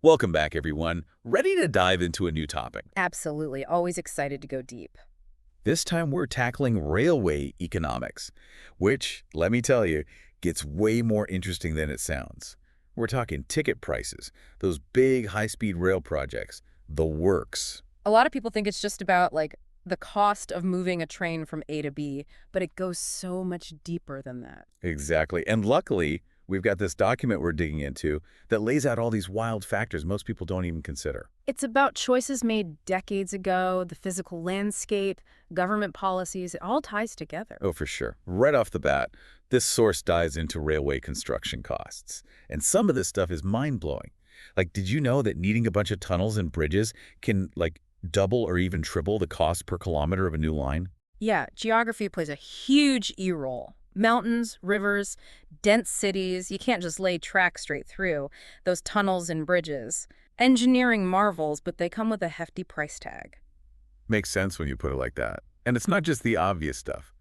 Welcome back, everyone. Ready to dive into a new topic. Absolutely. Always excited to go deep. This time we're tackling railway economics, which, let me tell you, gets way more interesting than it sounds. We're talking ticket prices, those big high-speed rail projects, the works. A lot of people think it's just about the cost of moving a train from A to B, but it goes so much deeper than that. Exactly. And luckily, we've got this document we're digging into that lays out all these wild factors most people don't even consider. It's about choices made decades ago, the physical landscape, government policies. It all ties together. Oh, for sure. Right off the bat, this source dives into railway construction costs. And some of this stuff is mind-blowing. Like, did you know that needing a bunch of tunnels and bridges can, double or even triple the cost per kilometer of a new line? Yeah, geography plays a huge role. Mountains, rivers, dense cities, you can't just lay tracks straight through. Those tunnels and bridges. Engineering marvels, but they come with a hefty price tag. Makes sense when you put it like that. And it's not just the obvious stuff.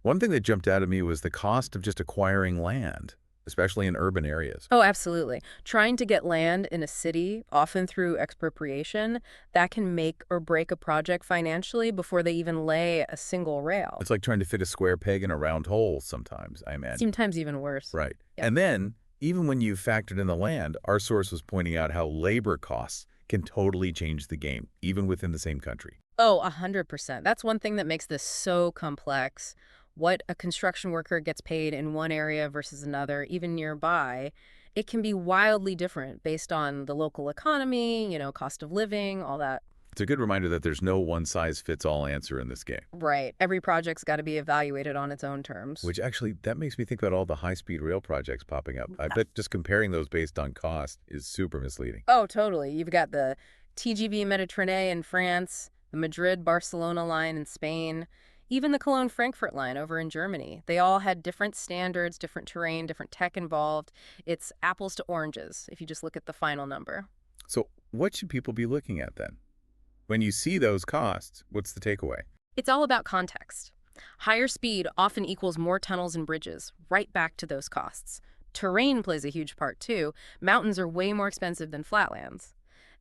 One thing that jumped out at me was the cost of just acquiring land, especially in urban areas. Oh, absolutely. Trying to get land in a city, often through expropriation, that can make or break a project financially before they even lay a single rail. It's like trying to fit a square peg in a round hole sometimes, I imagine. Sometimes even worse. Right. Yeah. And then, even when you've factored in the land, our source was pointing out how labor costs can totally change the game, even within the same country. Oh, 100%. That's one thing that makes this so complex. What a construction worker gets paid in one area versus another, even nearby, it can be wildly different based on the local economy, cost of living, all that. It's a good reminder that there's no one-size-fits-all answer in this game. Right. Every project's got to be evaluated on its own terms. Which actually, that makes me think about all the high-speed rail projects popping up. I bet just comparing those based on cost is super misleading. Oh, totally. You've got the TGV Mediterranee in France, the Madrid-Barcelona line in Spain, even the Cologne-Frankfurt line over in Germany. They all had different standards, different terrain, different tech involved. It's apples to oranges if you just look at the final number. So what should people be looking at then? When you see those costs, what's the takeaway? It's all about context. Higher speed often equals more tunnels and bridges, right back to those costs. Terrain plays a huge part too. Mountains are way more expensive than flatlands.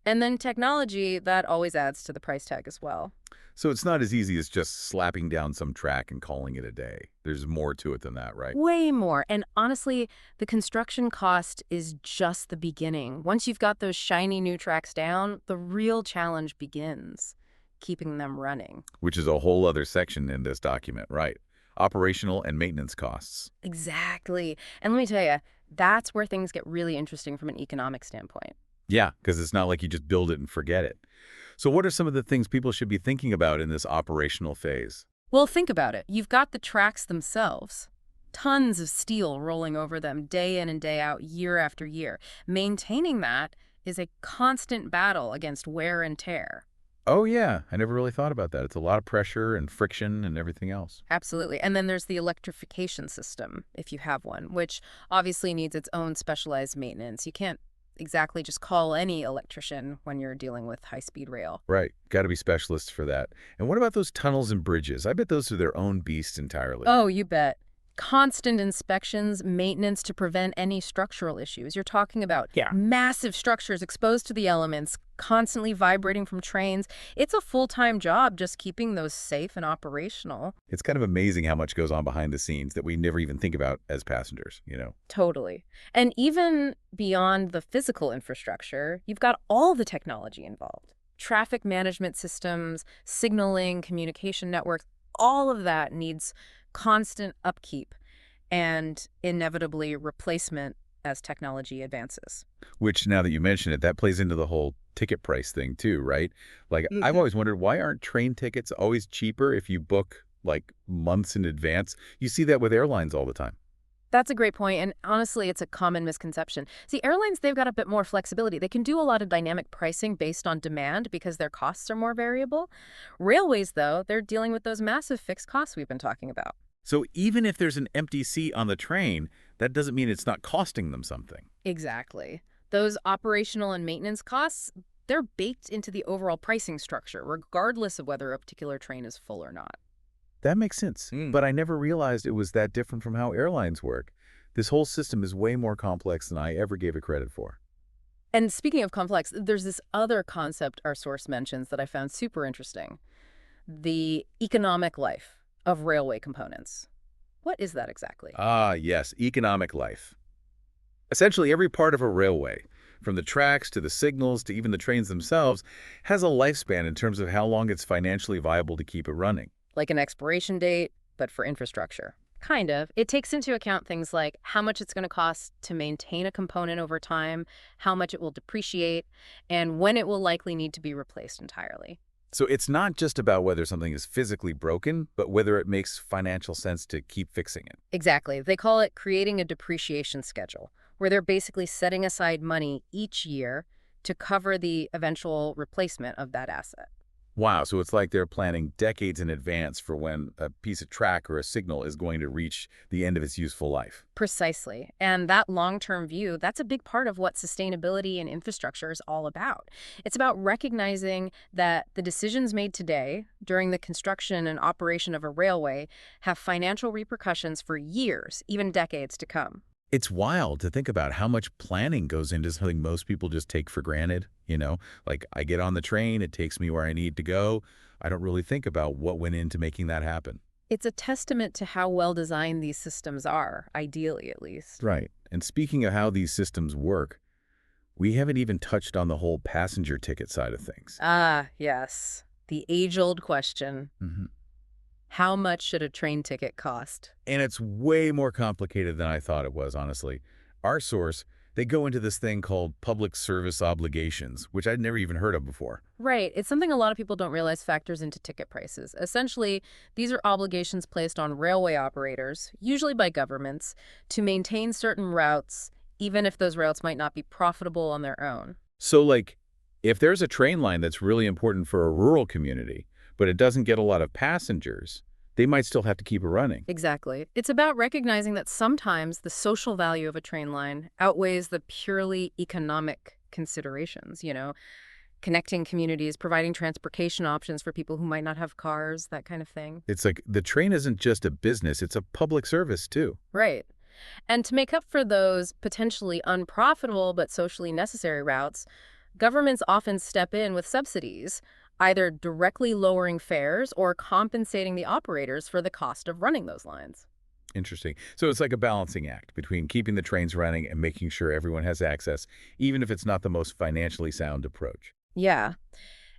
And then technology, that always adds to the price tag as well. So it's not as easy as just slapping down some track and calling it a day. There's more to it than that, right? Way more. And honestly, the construction cost is just the beginning. Once you've got those shiny new tracks down, the real challenge begins, keeping them running. Which is a whole other section in this document, right? Operational and maintenance costs. Exactly. And let me tell you, that's where things get really interesting from an economic standpoint. Yeah, because it's not like you just build it and forget it. So what are some of the things people should be thinking about in this operational phase? Well, think about it. You've got the tracks themselves. Tons of steel rolling over them day in and day out, year after year. Maintaining that is a constant battle against wear and tear. Oh, yeah. I never really thought about that. It's a lot of pressure and friction and everything else. Absolutely. And then there's the electrification system, if you have one, which obviously needs its own specialized maintenance. You can't exactly just call any electrician when you're dealing with high-speed rail. Right. Got to be specialists for that. And what about those tunnels and bridges? I bet those are their own beast entirely. Oh, you bet. Constant inspections, maintenance to prevent any structural issues. You're talking about massive structures exposed to the elements, constantly vibrating from trains. It's a full-time job just keeping those safe and operational. It's kind of amazing how much goes on behind the scenes that we never even think about as passengers, Totally. And even beyond the physical infrastructure, you've got all the technology involved. Traffic management systems, signaling, communication networks, all of that needs constant upkeep and inevitably replacement as technology advances. Which, now that you mention it, that plays into the whole ticket price thing too, right? I've always wondered, why aren't train tickets always cheaper if you book, months in advance? You see that with airlines all the time. That's a great point, and honestly, it's a common misconception. See, airlines, they've got a bit more flexibility. They can do a lot of dynamic pricing based on demand because their costs are more variable. Railways, though, they're dealing with those massive fixed costs we've been talking about. So even if there's an empty seat on the train, that doesn't mean it's not costing them something. Exactly. Those operational and maintenance costs, they're baked into the overall pricing structure, regardless of whether a particular train is full or not. That makes sense. But I never realized it was that different from how airlines work. This whole system is way more complex than I ever gave it credit for. And speaking of complex, there's this other concept our source mentions that I found super interesting: the economic life of railway components. What is that exactly? Ah, yes, economic life. Essentially, every part of a railway, from the tracks to the signals to even the trains themselves, has a lifespan in terms of how long it's financially viable to keep it running. Like an expiration date, but for infrastructure. Kind of. It takes into account things like how much it's going to cost to maintain a component over time, how much it will depreciate, and when it will likely need to be replaced entirely. So it's not just about whether something is physically broken, but whether it makes financial sense to keep fixing it. Exactly. They call it creating a depreciation schedule, where they're basically setting aside money each year to cover the eventual replacement of that asset. Wow, so it's like they're planning decades in advance for when a piece of track or a signal is going to reach the end of its useful life. Precisely. And that long-term view, that's a big part of what sustainability and infrastructure is all about. It's about recognizing that the decisions made today during the construction and operation of a railway have financial repercussions for years, even decades to come. It's wild to think about how much planning goes into something most people just take for granted, Like, I get on the train, it takes me where I need to go. I don't really think about what went into making that happen. It's a testament to how well designed these systems are, ideally at least. Right. And speaking of how these systems work, we haven't even touched on the whole passenger ticket side of things. Ah, yes. The age-old question: Mhm. how much should a train ticket cost? And it's way more complicated than I thought it was, honestly. Our source, they go into this thing called public service obligations, which I'd never even heard of before. Right. It's something a lot of people don't realize factors into ticket prices. Essentially, these are obligations placed on railway operators, usually by governments, to maintain certain routes, even if those routes might not be profitable on their own. So, like, if there's a train line that's really important for a rural community, but it doesn't get a lot of passengers, they might still have to keep it running. Exactly. It's about recognizing that sometimes the social value of a train line outweighs the purely economic considerations, connecting communities, providing transportation options for people who might not have cars, that kind of thing. It's like the train isn't just a business, it's a public service, too. Right. And to make up for those potentially unprofitable but socially necessary routes, governments often step in with subsidies, either directly lowering fares or compensating the operators for the cost of running those lines. Interesting. So it's like a balancing act between keeping the trains running and making sure everyone has access, even if it's not the most financially sound approach. Yeah.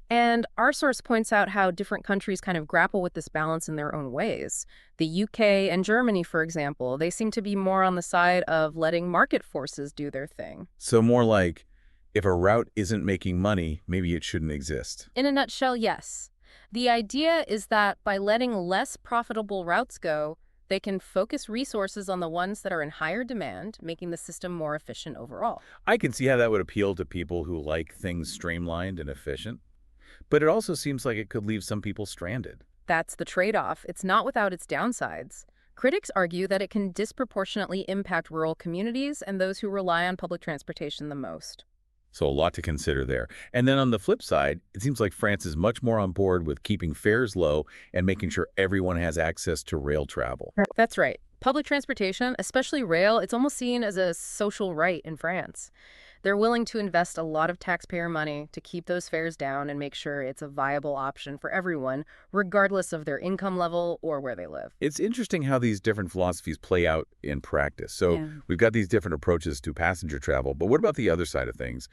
And our source points out how different countries kind of grapple with this balance in their own ways. The UK and Germany, for example, they seem to be more on the side of letting market forces do their thing. So more like, if a route isn't making money, maybe it shouldn't exist. In a nutshell, yes. The idea is that by letting less profitable routes go, they can focus resources on the ones that are in higher demand, making the system more efficient overall. I can see how that would appeal to people who like things streamlined and efficient, but it also seems like it could leave some people stranded. That's the trade-off. It's not without its downsides. Critics argue that it can disproportionately impact rural communities and those who rely on public transportation the most. So a lot to consider there. And then on the flip side, it seems like France is much more on board with keeping fares low and making sure everyone has access to rail travel. That's right. Public transportation, especially rail, it's almost seen as a social right in France. They're willing to invest a lot of taxpayer money to keep those fares down and make sure it's a viable option for everyone, regardless of their income level or where they live. It's interesting how these different philosophies play out in practice. So Yeah. we've got these different approaches to passenger travel, but what about the other side of things?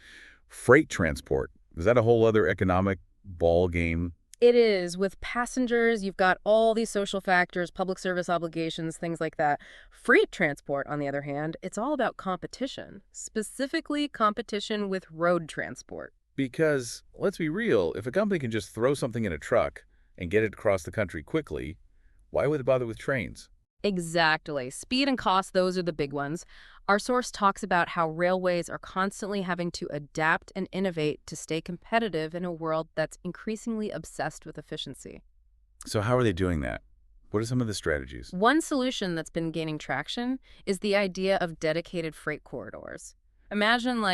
Freight transport. Is that a whole other economic ball game? It is. With passengers, you've got all these social factors, public service obligations, things like that. Freight transport, on the other hand, it's all about competition, specifically competition with road transport. Because, let's be real, if a company can just throw something in a truck and get it across the country quickly, why would they bother with trains? Exactly. Speed and cost, those are the big ones. Our source talks about how railways are constantly having to adapt and innovate to stay competitive in a world that's increasingly obsessed with efficiency. So how are they doing that? What are some of the strategies? One solution that's been gaining traction is the idea of dedicated freight corridors. Imagine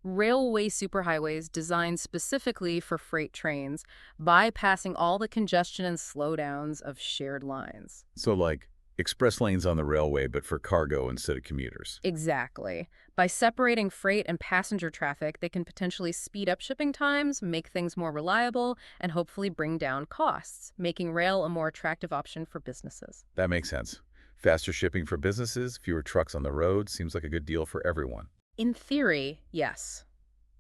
railway superhighways designed specifically for freight trains, bypassing all the congestion and slowdowns of shared lines. So, like, Express lanes on the railway, but for cargo instead of commuters. Exactly. By separating freight and passenger traffic, they can potentially speed up shipping times, make things more reliable, and hopefully bring down costs, making rail a more attractive option for businesses. That makes sense. Faster shipping for businesses, fewer trucks on the road, seems like a good deal for everyone. In theory, yes.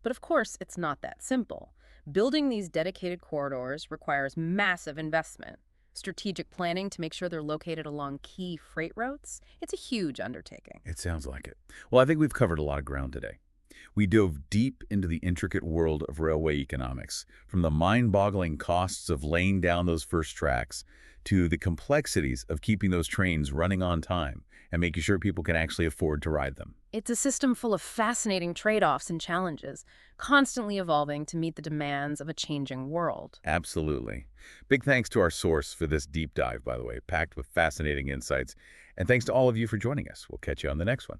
But of course, it's not that simple. Building these dedicated corridors requires massive investment. Strategic planning to make sure they're located along key freight routes, it's a huge undertaking. It sounds like it. Well, I think we've covered a lot of ground today. We dove deep into the intricate world of railway economics, from the mind-boggling costs of laying down those first tracks to the complexities of keeping those trains running on time and making sure people can actually afford to ride them. It's a system full of fascinating trade-offs and challenges, constantly evolving to meet the demands of a changing world. Absolutely. Big thanks to our source for this deep dive, by the way, packed with fascinating insights. And thanks to all of you for joining us. We'll catch you on the next one.